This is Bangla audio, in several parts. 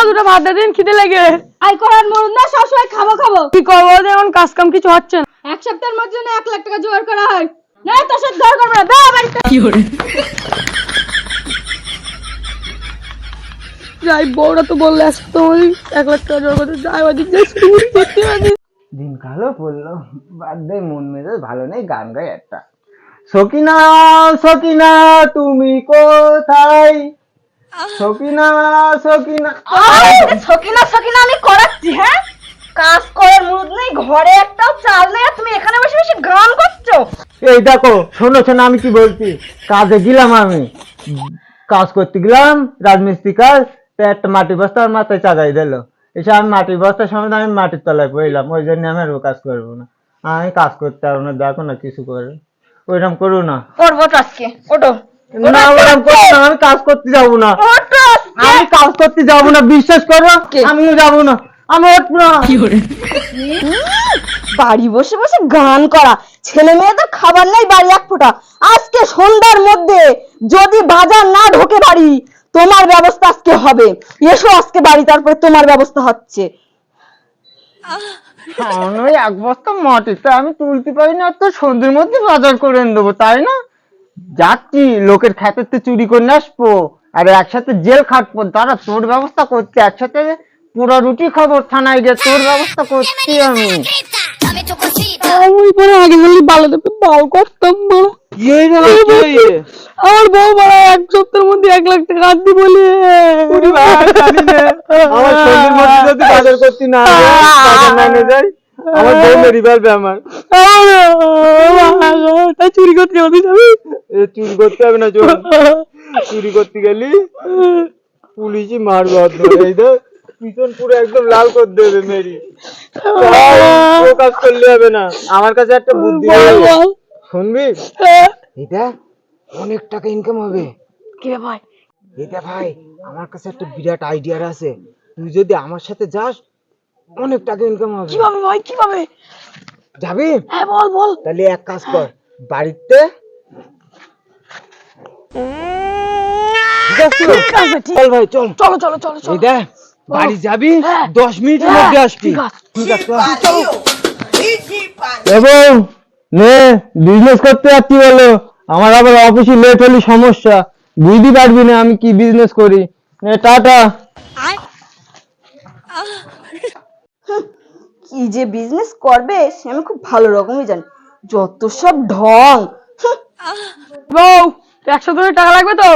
দুটো ভাত দিন খিদে লেগে। আই করার মরুন না, সবসময় খাবো খাবো। কি করবো, যেমন কাজ কাম কিছু হচ্ছে না। এক সপ্তাহের মধ্যে 1 লাখ টাকা জোগাড় করা হয় না, তোর সাথে ধর করবো না, দে বাড়িতে। কি করে যাই, বউরা তো বললে তোমার 1 লাখ টাকা জোগাড় করতে, যাই ওদিক যাই শুরু করতে পারি। দিন কালো পড়লো, বাদ দে, মন মেজাজ ভালো নেই, গান গাই একটা। সকিনা সকিনা তুমি কোথায়, সকিনা সকিনা। সকিনা সকিনা আমি করাচ্ছি, হ্যাঁ কাজ করার মুড নেই, ঘরে একটাও চাল নেই, তুমি এখানে বসে বসে গান করছো। এই দেখো, শোনো শোনো আমি কি বলছি। কাজে গেলাম, আমি কাজ করতে গেলাম, রাজমিস্ত্রি কাজ। একটা মাটির বস্তা আমার মাথায় চাগাই দিল। এসে আমি মাটির বস্তার সময় আমি মাটির তলায় পড়লাম। ওই জন্য আমি আর কাজ করবো না, আমি কাজ করতে পারবো না। দেখো না কিছু করে, ওইরকম করো না। করবো তো আজকে, ওঠো। না ওরকম করো না, আমি কাজ করতে যাবো না, আমি কাজ করতে যাবো না, বিশ্বাস করো আমিও যাবো না, আমি উঠবো না। বাড়ি বসে বসে গান করা, ছেলে মেয়েদের খাবার নেই বাড়ি এক ফোঁটা। আজকে সন্ধ্যার মধ্যে যদি বাজার না ঢোকে বাড়ি, তোমার ব্যবস্থা আজকে হবে। এসো আজকে বাড়ি, তারপরে তোমার ব্যবস্থা হচ্ছে। ওই এক বস্তা মাটিতে আমি তুলতে পারি না, তো সন্ধ্যের মধ্যে বাজার করে এনে দেবো, তাই না? যাচ্ছি লোকের খেতেতে চুরি করে আসবো, আর একসাথে জেল খাটবো। তারা তোর ব্যবস্থা করছি, একসাথে পুরো রুটি খাবো থানায় গিয়ে, তোর ব্যবস্থা করছি আমি। আমি পরে আগে বললি ভালো দেবে, ভালো করতাম বড়। কি হয়েছে আমার বউ বড় 1 সপ্তাহের মধ্যে 1 লাখ টাকা আনতে বলি। আমার সন্ধ্যের মধ্যে যদি বাজার করতে না যাই, আমার বউ মেরে ফেলবে আমার। তাই চুরি করতে যাবি? চুরি করতে হবে না, চুরি করতে গেলি পুলিশই মারবে। এই তো পিছন পুরো একদম লাল করে দেবে মেরি। ও কাজ করলে হবে না, আমার কাছে একটা বুদ্ধি আছে, শুনবি? এটা অনেক টাকা ইনকাম হবে। কি রে ভাই? এটা ভাই আমার কাছে একটা বিরাট আইডিয়া আছে, তুই যদি আমার সাথে যাস অনেক টাকা ইনকাম হবে। কিভাবে ভাই, কিভাবে যাবি? হ্যাঁ বল বল। তাহলে এক কাজ কর, বাড়িতে চল ভাই, চল চলো চলো চলো চলো। এই দেখ, বাড়ি যাবি 10 মিনিটের মধ্যে আসবি। ঠিক আছে চল। এবং নে বিজনেস করতে যাচ্ছি বলো, আমার আবার অফিসে লেট হলে সমস্যা, বুঝতে পারবি না আমি কি বিজনেস করি। নে টাটা। কি যে বিজনেস করবে সে আমি খুব ভালো রকমই জানি, যত সব ঢং। বউ 100 টাকা লাগবে তো,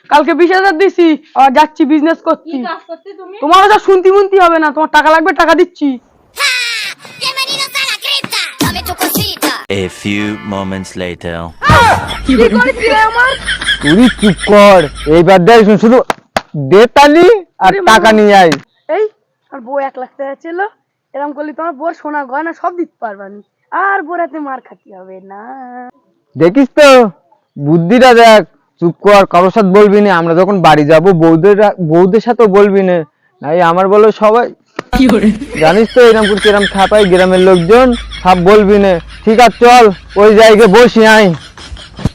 কালকে 20,000 দিছি, আর যাচ্ছি বিজনেস করতে। কি কাজ করতে তুমি? তোমারও যা শুনতি মুনতি হবে না, তোমার টাকা লাগবে, টাকা দিচ্ছি। A few moments later. কি করেছি রে আমার? তুই চুপ কর, এইবার দেখ শুধু দে তালি আর টাকা নিয়ে আয়। এই আর বউ 1 লাখ টাকা ছিল, এরকম করলে তোমার বউর সোনা গয়না সব দিতে পারবানি, আর বোরাতে মার খাতি হবে না। দেখিস তো বুদ্ধিটা দেখ। চুপ কর, কারোর সাথে বলবি না, আমরা যখন বাড়ি যাবো বউদের সাথেও বলবি না, নাই আমার বলো সবাই। কি করে জানিস তো এরকম করে কিরম খাপাই গ্রামের লোকজন, সব বলবি না। ঠিক আছে চল ওই জায়গায় বসি আই।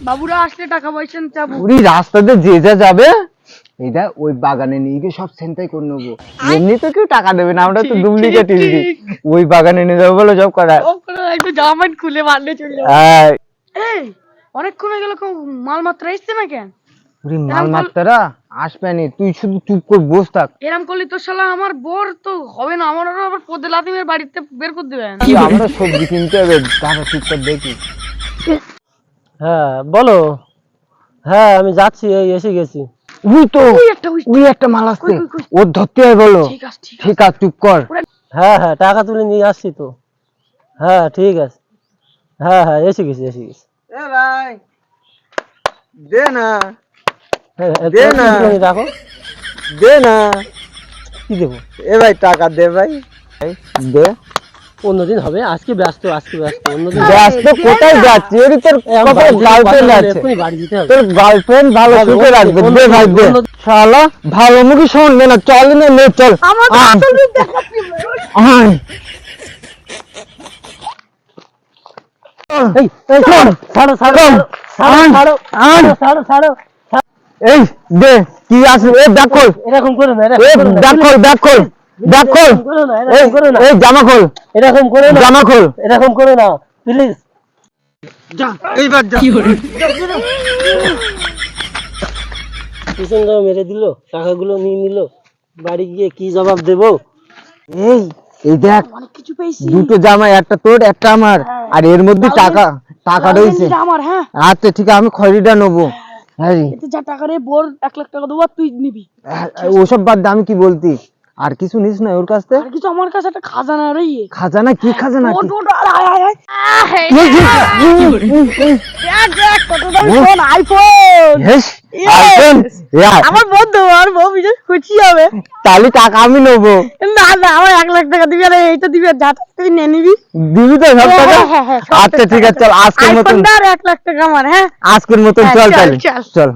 বাবুরা আসলে টাকা পয়সা চাবো। পুরি রাস্তাতে যে যা যাবে এইটা ওই বাগানে নিয়ে গিয়ে সব ছেনতাই করে নেবো। এমনি তো কেউ টাকা দেবে না, আমরা তো ডুপ্লিকেট দিই। ওই বাগানে নিয়ে যাবো বলো সব করা। একটু জামা খুলে মারলে চলে যাবে। হ্যাঁ এই অনেকক্ষণ হয়ে গেল, মাল মাত্রা এসছে না কেন? পুরি মাল মাত্রা আসবে নি, তুই শুধু চুপ করে বস থাক। এরম করলে তো শালা আমার বোর তো হবে না, আমার আবার পদে লাথি মেরে বাড়িতে বের করে দেবেন। আমরা সবজি কিনতে হবে, দাঁড়া চুপ করে দেখি। হ্যাঁ বলো। হ্যাঁ আমি যাচ্ছি, এই এসে গেছি। ওই তো ওই একটা মাল আসছে, ওর ধরতে হয় বলো। ঠিক আছে চুপ কর। হ্যাঁ হ্যাঁ টাকা তুলে নিয়ে আসছি তো। হ্যাঁ ঠিক আছে, হ্যাঁ হ্যাঁ এসে গেছি এসে গেছি। এ ভাই দে না, হ্যাঁ, দে না। রাখো। দে না, কি দেবো? এ ভাই টাকা দে ভাই, দে। অন্যদিন হবে, আজকে ব্যস্ত, আজকে ব্যস্ত, অন্যদিন। ব্যস্ত কোথায় যাচ্ছি? ওর তোর গার্লফ্রেন্ড আছে, বাড়ি যেতে হবে। তোর গার্লফ্রেন্ড ভালো সুখে রাখবে। দে ভাই দে, শালা ভালো মুখে শুনবে না, চল না নে চল। আয় এই ছাড়ো ছাড়ো ছাড়ো ছাড়ো ছাড়ো ছাড়ো ছাড়ো। এই দে কি আছে এ ব্যাগ খোল এরকম করো না, এ ব্যাগ খোল ব্যাগ খোল ব্যাগ খোল করো না, এই এরকম করো না, এই জামা খোল এরকম করো না, জামা খোল এরকম করো না প্লিজ। এইবার যা পিছন দাও মেরে দিল, টাকাগুলো নিয়ে নিল, বাড়ি গিয়ে কি জবাব দেবো? এই এই দেখ অনেক কিছু পেয়েছি। দুটো জামা একটা তোর একটা আমার আর এর মধ্যে টাকা টাকা রয়েছে এটা আমার, হ্যাঁ আচ্ছা ঠিক আছে আমি খয়রিটা নেবো হ্যাঁ রে। এতে যা টাকা রে বোর 1 লাখ টাকা দেবো আর তুই নিবি। ওসব বাদ দে, আমি কি বলতি আর কিছু নিস না ওর কাছ থেকে? আর কিছু আমার কাছে একটা খাজানা রে ইয়ে। খাজানা কি খাজানা কি? ওট ওট আয় আয় আয় দেখ কত দামি ফোন, আইফোন। হেস আইফোন ইয়ার আমার বন্ধু আর বউ বিশেষ খুশি হবে। তাহলে টাকা আমি নেবো। না না আমার 1 লাখ টাকা দিবি আর এইটা দিবি আর যা টাকা তুই নিয়ে নিবি। দিবি তো সব টাকা? হ্যাঁ, সব আচ্ছা ঠিক আছে চল আজকের মতন আইফোনটা আর 1 লাখ টাকা আমার, হ্যাঁ আজকের মতন হ্যাঁ, চল চল, তাহলে চল। চল।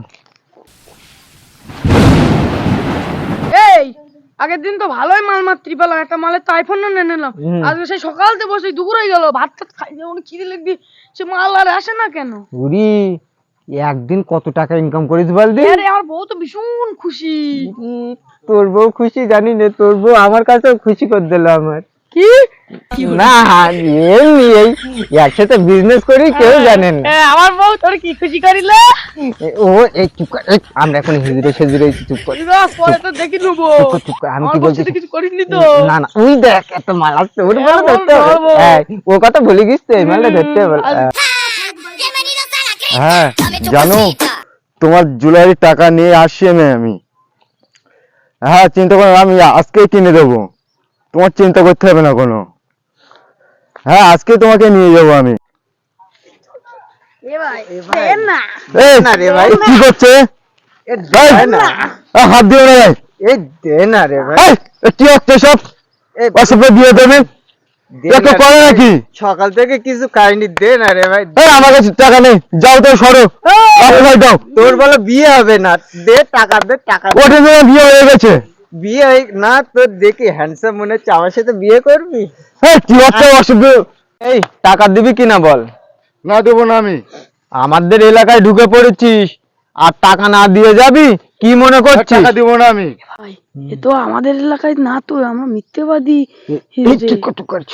এই আগের দিন তো ভালোই মাল মাত্রি পেলাম, একটা মালের তো আইফোন নিয়ে নিলাম। আজকে সেই সকালতে বসে দুপুর হয়ে গেল, ভাত টাত খাই যেমন খিদে লাগবে, সে মাল আর আসে না কেন? উরি একদিন কত টাকা ইনকাম করিস বলদি? আরে আমার বউ তো ভীষণ খুশি। তোর বউ খুশি জানি না, তোর বউ আমার কাছেও খুশি করে দিল আমার। কি না এমনি এই একসাথে বিজনেস করি কেউ জানেন না। আমার বউ তোর কি খুশি করিলে? ও এই চুপ কর, এই, আমরা এখন হিজড়ে সেজড়ে চুপ কর পরে তো দেখি নেবো। চুপ কর, আমি আমার কি বউ বলছি সাথে কিছু করিসনি তো? না না ওই দেখ এত মাল আসছে ওর হ্যাঁ, বলে ধরতে হবে। বলবো। হ্যাঁ, ও কথা বলে গিস তো এই মালটা ধরতে হবে। হ্যাঁ জানো তোমার জুয়েলারির টাকা নিয়ে আসছি আমি। হ্যাঁ চিন্তা করো আমি আজকেই কিনে দেবো, তোমার চিন্তা করতে হবে না কোনো। হ্যাঁ আজকে তোমাকে নিয়ে যাবো আমি। এ ভাই দেন না। এই না রে ভাই কি করছে? হাত দিও না ভাই। এই দে না রে ভাই। কি হচ্ছে সব? অসভ্য দিয়ে দেবেন একটু করে নাকি? সকাল থেকে কিছু খাইনি, দে না রে ভাই। আমার কাছে টাকা নেই, যাও তো সরো। ভাই দাও। তোর বলে বিয়ে হবে না, দে টাকা দে টাকা। ওঠে যে বিয়ে হয়ে গেছে। বিয়ে না তোর দেখি হ্যান্ডসাম মনে হচ্ছে, আমার সাথে বিয়ে করবি? কি হচ্ছে অসভ্য? এই টাকা দিবি কিনা বল? না দেবো না আমি। আমাদের এলাকায় ঢুকে পড়েছিস আর টাকা না দিয়ে যাবি? কি মনে করছিস? টাকা দিব না আমি। ভাই এ তো আমাদের এলাকায় না, তো আমরা মিথ্যেবাদী।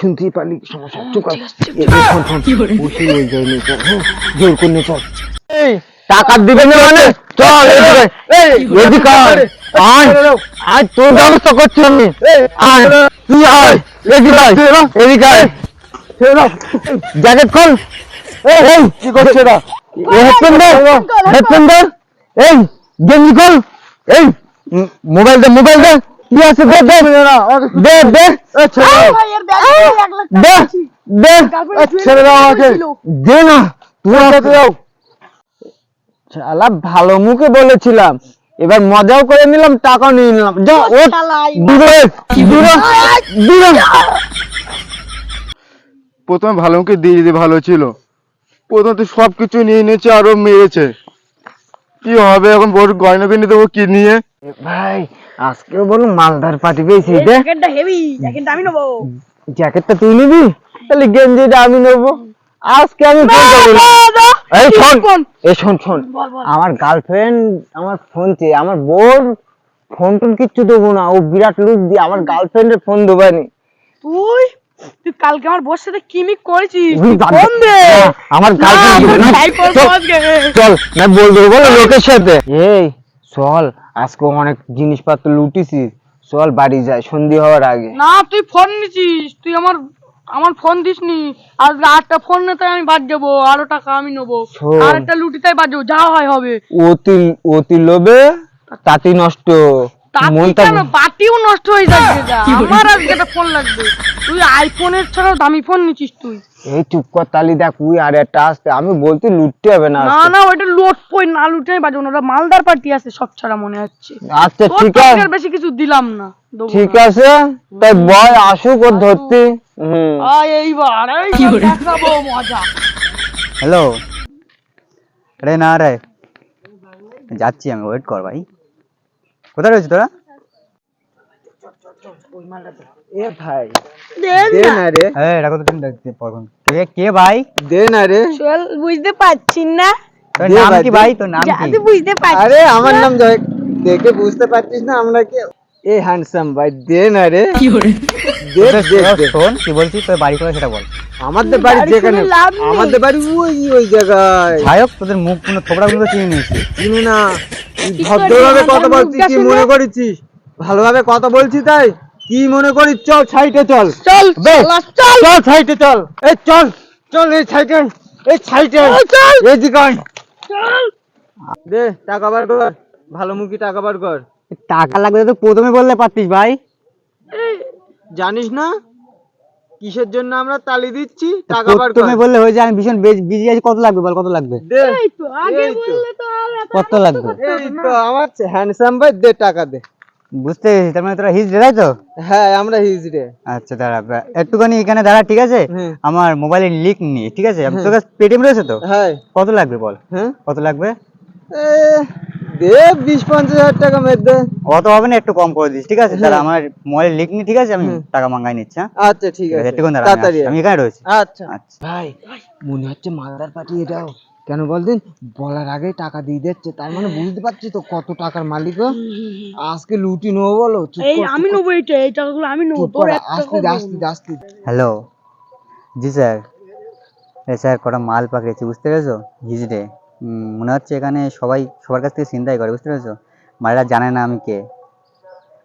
শুনতেই পারলি সমস্যা। চুপ কর। কি করে? জোর করে চল। এই টাকা দিবেন না মানে চল এদিকে। এদিকে আয়। আয় তোর ব্যবস্থা করছি আমি। আয় তুই আয় এদিকে আয়, এদিকে আয়। জ্যাকেট খোল। এই কি করছে না? হেডফোন দে, হেডফোন দে। এই গেঞ্জি খোল। এই মোবাইল দে কি আছে দে দে দে দে ভাই এর ব্যাগ 1 লাখ দে দে ছেড়ে দাও আমাকে। দে না তুই দাও। শালা ভালো মুখে বলেছিলাম, এবার মজাও করে নিলাম, টাকাও নিয়ে নিলাম। যা ও দূরে দূরে দূরে। প্রথমে ভালো মুখে দিয়ে দিতে ভালো ছিল, প্রথম তো সবকিছু নিয়ে নিয়েছে আরো মেরেছে। কি হবে এখন? বড় গয়না কিনে দেবো কি নিয়ে? ভাই আজকেও বলো মালদার পার্টি পেয়েছি। দে জ্যাকেটটা হেভি, জ্যাকেটটা আমি নেবো। জ্যাকেটটা তুই নিবি, তাহলে গেঞ্জিটা আমি নেবো। আজকে আমি এই শোন, এই শোন শোন, আমার গার্লফ্রেন্ড আমার ফোন চেয়ে, আমার বোন ফোন টোন কিচ্ছু দেবো না, ও বিরাট লুক দিয়ে আমার গার্লফ্রেন্ডের ফোন দেবানি। তুই তুই কালকে আমার বউর সাথে কিমি করেছিস, তুই বাদ দে। ফোন দে। আমার গার্লফ্রেন্ড চল না বলবো বলো লোকের সাথে। এই চল আজকে অনেক জিনিসপত্র লুটিছি, চল বাড়ি যাই সন্ধে হওয়ার আগে। না তুই ফোন নিছিস, তুই আমার ফোন দিসনি। আর আটটা ফোন নিতে আমি বাদ যাবো, আরো টাকা আমি নেবো। শোন। আর একটা লুটিতে বাদ যাবো, যা হয় হবে। অতি লোভে তাঁতি নষ্ট। তাতে মনটা কেন বাতিও নষ্ট হয়ে যাচ্ছে। আমার আজকে একটা ফোন লাগবে। তুই আইফোনের ছাড়াও দামি ফোন নিছিস তুই। এই চুপ কর তালি, দেখ ওই আর একটা আসতে, আমি বলতে লুটতে হবে না না আজকে। না ওইটা লোট পই না, লুটে বাজো না, ওটা মালদার পার্টি আছে সব ছাড়া মনে হচ্ছে। আচ্ছা তোর ঠিক থেকে আছে, আর বেশি কিছু দিলাম না, দেবো ঠিক না। আছে তাই বয় আসুক ওর ধরতে। এইবার দেখাবো মজা। হ্যালো, রে না রে, যাচ্ছি আমি, ওয়েট কর ভাই। কোথায় রয়েছে তোরা? এ ভাই দেন দে না। না রে, এটা কত দিন দেখতে পারবেন? কে কে ভাই? দে না রে। চল বুঝতে পারছি না। তোর দে নাম ভাই, কি দে। ভাই, তোর নাম কি? তুই বুঝতে পারছিস আরে আমার নাম জয়, দেখে বুঝতে পারছিস না আমরা কি? এ হ্যান্ডসাম ভাই, দে না রে, দে দে দে। শোন কি বলছিস, তোর বাড়ি কোথায় সেটা বল। আমাদের বাড়ি যেখানে, আমাদের বাড়ি ওই জায়গায়। যাইহোক তোদের মুখ কোনো থোবড়া গুলো চিনে নিয়েছি। চিনি না, তুই ভদ্রভাবে কথা বলছিস, কি মনে করেছিস? ভালোভাবে কথা বলছি তাই কি মনে করিস? চল সাইডে চল, চল চল চল সাইডে চল, এই চল চল, এই সাইডে, এই সাইডে, এদিকে আয়। দে টাকা বার কর, ভালো মুখী টাকা বার কর। টাকা লাগবে তো প্রথমে বললে পারতিস ভাই। জানিস না কিসের জন্য আমরা তালি দিচ্ছি? টাকা বার কর। প্রথমে বললে হয়ে যায়, আমি ভীষণ বিজি আছি। কত লাগবে বল, কত লাগবে? দে, এই তো আগে এই তো, বললে তো আর এত কত লাগবে? এই তো আমার হ্যান্ডসাম ভাই, দে টাকা দে। বুঝতে পেরেছি, তার মানে তোরা হিজড়ে তাই তো? হ্যাঁ আমরা হিজড়ে। আচ্ছা দাঁড়া, একটুখানি এখানে দাঁড়া, ঠিক আছে? হুম। আমার মোবাইলের লিঙ্ক নিয়ে, ঠিক আছে? তোর কাছে পেটিএম রয়েছে তো? হ্যাঁ কত লাগবে বল, হ্যাঁ, কত লাগবে? এ, দে 20-50 হাজার টাকা মেরে দে। অত হবে না, একটু কম করে দিস, ঠিক আছে? তাহলে আমার মোবাইলের লিঙ্ক নিয়ে, ঠিক আছে? আমি টাকা মাঙ্গাই নিচ্ছি, হ্যাঁ? আচ্ছা ঠিক আছে, একটুখানি দাঁড়া, তাড়াতাড়ি আমি এখানে রয়েছি। আচ্ছা আচ্ছা। ভাই, মনে হচ্ছে মালদার পার্টি এটাও। কেন বলদিন, বলার আগে টাকা দিয়ে দিচ্ছে, তার মানে বুঝতে পারছি তো কত টাকার মালিক ও। আজকে লুটি নেবো বলো। চুপ এই কর, আমি চুপ কর, নেবো এই টাকাগুলো আমি নেবো চুপ তোর কর, এক টাকা আস্তে আস্তে আস্তে। হ্যালো, জি স্যার। স্যার কটা মাল পাকিয়েছি, বুঝতে পেরেছো? হিজড়ে মনে হচ্ছে এখানে সবাই সবার কাছ থেকে চিন্তাই করে, বুঝতে পেরেছো? মায়েরা জানে না আমি কে।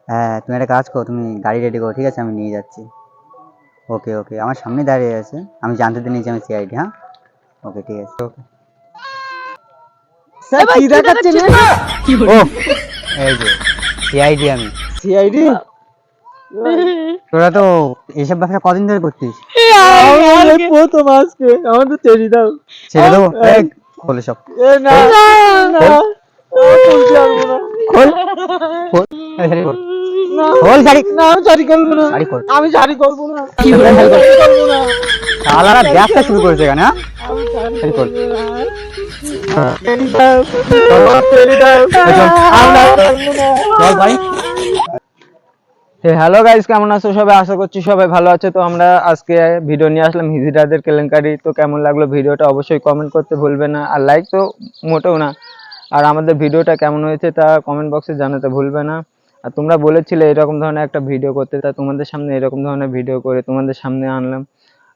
হ্যাঁ, তুমি একটা কাজ করো, তুমি গাড়ি রেডি করো, ঠিক আছে? আমি নিয়ে যাচ্ছি। ওকে ওকে, আমার সামনে দাঁড়িয়ে আছে, আমি জানতে দিয়েছি আমি সিআইডি। হ্যাঁ, ওকে ঠিক আছে। ওকে। স্যার কি দেখাচ্ছে না? ও এই যে সিআইডি আমি। সিআইডি? তোরা তো এইসব ব্যবসা কদিন ধরে করছিস? প্রথম আজকে, আমাদের ছেড়ে দাও। ছেড়ে দেবো? এই, খোলে সব। এ না না, বলতে পারবো না। খোল খোল, এই শাড়ি খোল। খোল শাড়ি। না আমি শাড়ি করবো না, শাড়ি খোল। আমি শাড়ি করবো না, শাড়ি খোল। করবো না। শালারা ব্যবসা শুরু করেছে এখানে, হ্যাঁ? শাড়ি খোল। চল ভাই। হ্যালো গাইস, কেমন আছো সবাই? আশা করছি সবাই ভালো আছে। তো আমরা আজকে ভিডিও নিয়ে আসলাম হিজড়াদের কেলেঙ্কারি। তো কেমন লাগলো ভিডিওটা অবশ্যই কমেন্ট করতে ভুলবে না, আর লাইক তো মোটেও না। আর আমাদের ভিডিওটা কেমন হয়েছে তা কমেন্ট বক্সে জানাতে ভুলবে না। আর তোমরা বলেছিলে এরকম ধরনের একটা ভিডিও করতে, তা তোমাদের সামনে এরকম ধরনের ভিডিও করে তোমাদের সামনে আনলাম।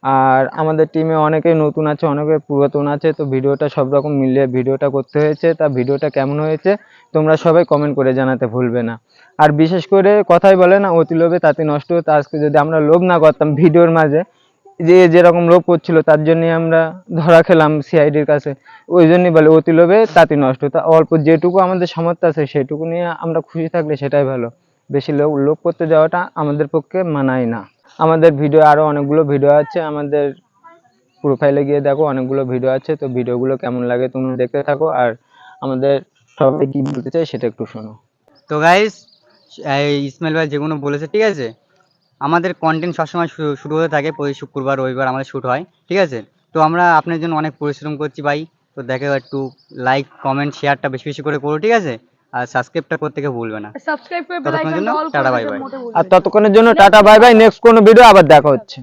আর আমাদের টিমে অনেকেই নতুন আছে, অনেকে পুরাতন আছে, তো ভিডিওটা সব রকম মিলিয়ে ভিডিওটা করতে হয়েছে। তা ভিডিওটা কেমন হয়েছে তোমরা সবাই কমেন্ট করে জানাতে ভুলবে না। আর বিশেষ করে কথাই বলে না, অতি লোভে তাতে নষ্ট। তো আজকে যদি আমরা লোভ না করতাম ভিডিওর মাঝে, যে যেরকম লোভ করছিল তার জন্যই আমরা ধরা খেলাম সিআইডির কাছে। ওই জন্যই বলে অতি লোভে তাতে নষ্ট। তা অল্প যেটুকু আমাদের সামর্থ্য আছে সেটুকু নিয়ে আমরা খুশি থাকলে সেটাই ভালো। বেশি লোভ করতে যাওয়াটা আমাদের পক্ষে মানায় না। আমাদের ভিডিও আরো অনেকগুলো ভিডিও আছে, আমাদের প্রোফাইলে গিয়ে দেখো, অনেকগুলো ভিডিও আছে। তো ভিডিওগুলো কেমন লাগে তোমরা দেখতে থাকো, আর আমাদের সবাই কি বলতে চাই সেটা একটু শোনো। তো গাইস, এই ইসমাইল ভাই যেগুলো বলেছে, ঠিক আছে? আমাদের কন্টেন্ট সবসময় শুরু হতে থাকে প্রতি শুক্রবার রবিবার আমাদের শ্যুট হয়, ঠিক আছে? তো আমরা আপনার জন্য অনেক পরিশ্রম করছি ভাই। তো দেখো, একটু লাইক কমেন্ট শেয়ারটা বেশি বেশি করে করো, ঠিক আছে? আর সাবস্ক্রাইবটা করতে কেউ ভুলবে না। সাবস্ক্রাইব করে বেল ততক্ষণের জন্য আইকনটা অল টাটা, করে বাই দিতে বাই। মোটে ভুলবেন আর ততক্ষণের জন্য টাটা বাই বাই। নেক্সট কোনো ভিডিও আবার দেখা হচ্ছে।